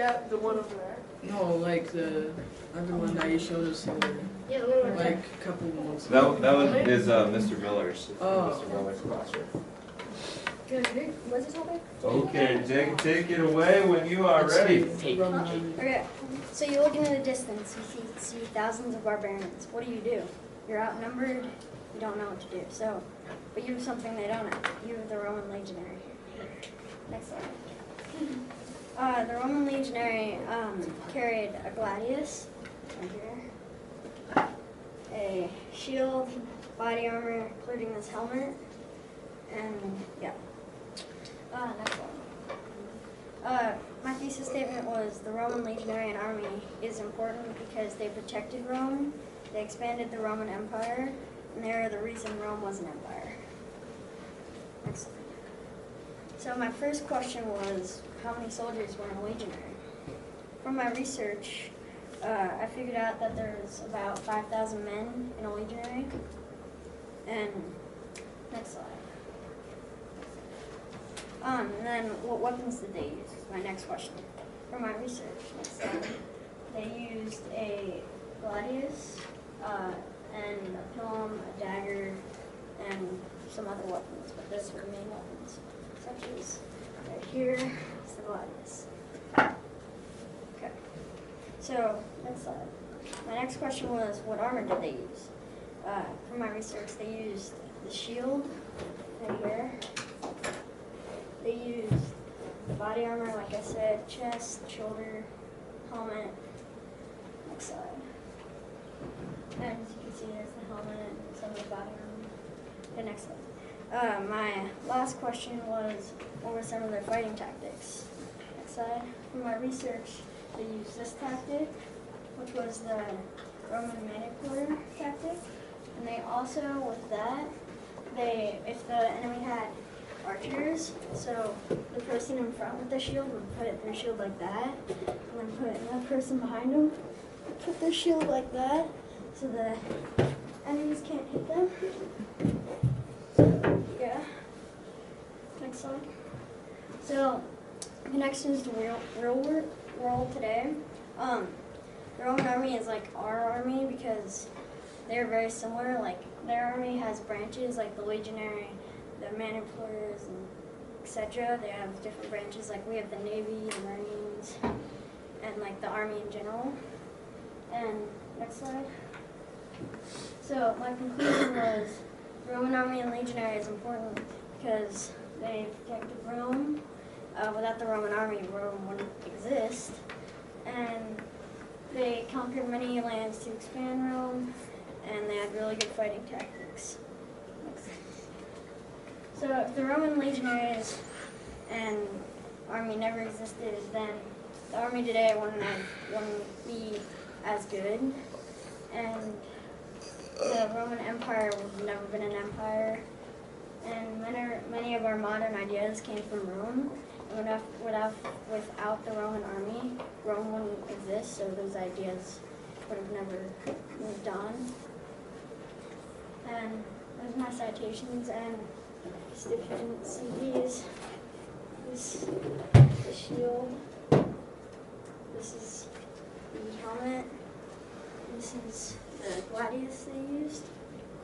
Yeah, the one over there. No, like the other one that you showed us in there, Yeah, the little one. like a couple months That ago. one is Mr. Miller's. It's Oh. Mr. Miller's classroom. What's this topic? Okay, take it away when you are It's ready. the Roman army. Okay, so you look into the distance, you see thousands of barbarians. What do? You're outnumbered, you don't know what to do. So, but you have something they don't have. You have the Roman legionary. Next slide. The Roman legionary carried a gladius, right here, a shield, body armor, including this helmet, and yeah. Next one. My thesis statement was the Roman legionary army is important because they protected Rome, they expanded the Roman Empire, and they are the reason Rome was an empire. Next slide. So my first question was, how many soldiers were in a legionary? From my research, I figured out that there's about 5,000 men in a legionary. And next slide. And then what weapons did they use? Is my next question. From my research, next slide. They used a gladius, and a pilum, a dagger, and some other weapons, but those were the main weapons, such as right here is the gladius. Okay. So next slide. My next question was, what armor did they use? From my research, they used the shield right here. They used the body armor, like I said, chest, shoulder, helmet. Next slide. And as you can see, there's the helmet and some of the body armor. Okay, next slide. My last question was, what were some of their fighting tactics? Next slide. From my research, they used this tactic, which was the Roman manipular tactic. And they also, with that, if the enemy had archers, so the person in front with the shield would put their shield like that, and then put another person behind them, put their shield like that, so the enemies can't hit them. Yeah. Next slide. So, next is the real world today. The Roman army is like our army because they're very similar. Like their army has branches like the legionary, the manipulars, and etc. They have different branches. Like we have the Navy, the Marines, and like the army in general. And next slide. So my conclusion was Roman army and legionary is important because they protected Rome. Without the Roman army, Rome wouldn't exist. And they conquered many lands to expand Rome, and they had really good fighting tactics. Next. So if the Roman legionaries and army never existed, then the army today wouldn't be as good, and the Roman Empire would have never been an empire, and many of our modern ideas came from Rome. And without the Roman army, Rome wouldn't exist, so those ideas would have never moved on. And there's my citations, and just if you didn't see these, this is the shield, this is the helmet, this is the gladius they used,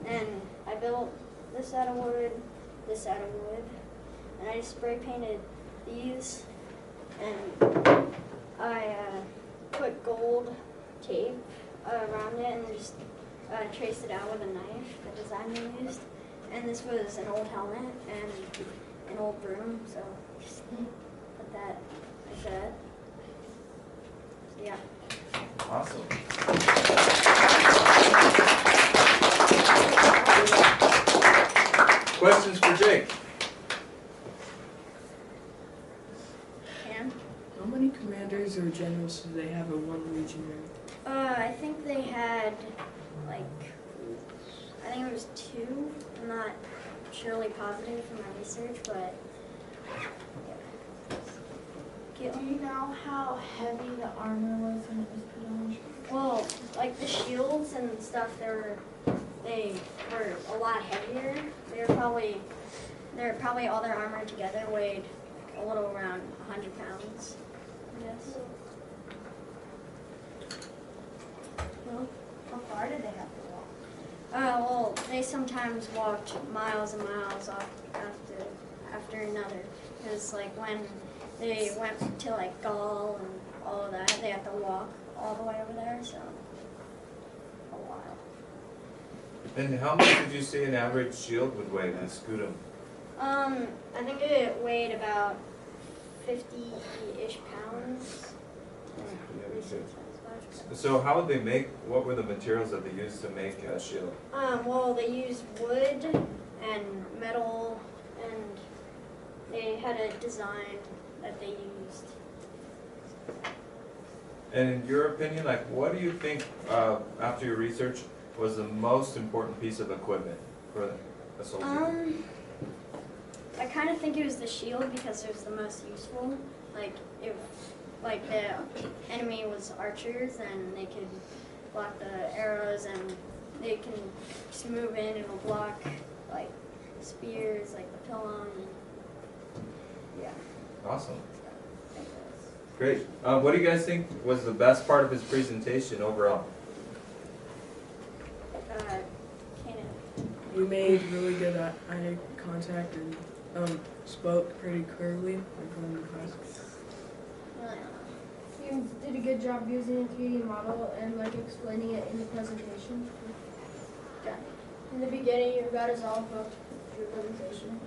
and I built this out of wood, this out of wood, and I just spray painted these, and I put gold tape around it and just traced it out with a knife, the design they used. And this was an old helmet and an old broom, so just put that like that. So yeah. Awesome. Questions for Jake? How many commanders or generals do they have in one legionary? I think they had like, I think it was 2. I'm not surely positive from my research, but yeah. Do you know how heavy the armor was when it was put on? Well, like the shields and stuff, they were a lot heavier. They're probably all their armor together weighed a little around 100 pounds. Yes. they sometimes walked miles and miles off after another. Because like when they went to like Gaul and all of that, they had to walk all the way over there, so a while. And how much did you say an average shield would weigh, the scutum? I think it weighed about 50-ish pounds. So how would they make, what were the materials that they used to make a shield? Well, they used wood and metal, and they had a design that they used. And in your opinion, like, what do you think, after your research, was the most important piece of equipment for a soldier? I kind of think it was the shield because it was the most useful. Like, if like the enemy was archers, and they could block the arrows, and they can just move in and it'll block like spears, like the pilum. Yeah. Awesome. Great. What do you guys think was the best part of his presentation overall? Cannon. We made really good eye contact and spoke pretty clearly like going to class. Really? You did a good job using a 3D model and like explaining it in the presentation. Yeah. In the beginning, you got us all hooked your presentation.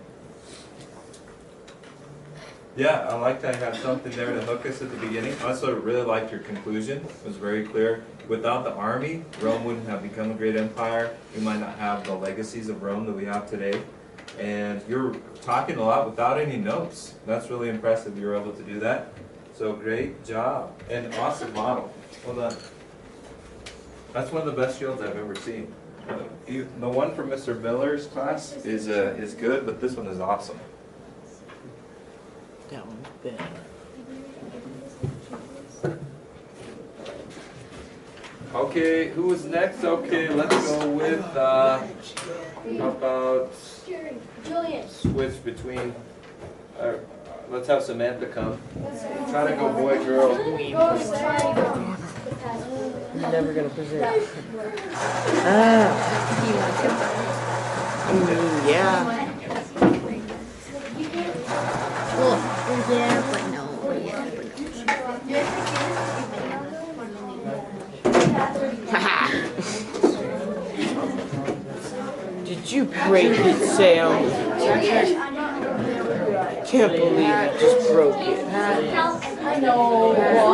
Yeah, I liked that I had something there to hook us at the beginning. I also really liked your conclusion. It was very clear. Without the army, Rome wouldn't have become a great empire. We might not have the legacies of Rome that we have today. And you're talking a lot without any notes. That's really impressive. You were able to do that. So great job. And awesome model. Well done. That's one of the best shields I've ever seen. The one from Mr. Miller's class is good, but this one is awesome. That one's better. Okay, who is next? Okay, let's go with, how about Julian. switch between, let's have Samantha come. Try to go boy, girl. You're never gonna present. Yeah. Yeah, but no, yeah, but Did you break it, Sam? Can't believe you just broke it.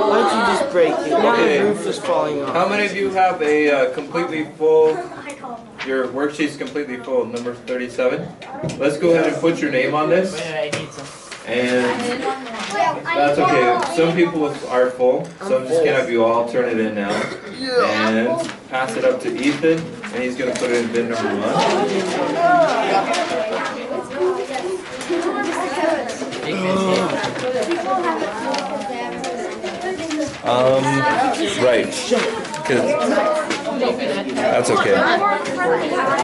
Why'd you just break it? Now Okay. the roof is falling off. How many of you have a completely full, your worksheet's completely full, number 37? Let's go ahead and put your name on this. And that's okay. Some people are full, so I'm just gonna have you all turn it in now. And pass it up to Ethan, and he's gonna put it in bin number 1. Right. 'Cause that's okay.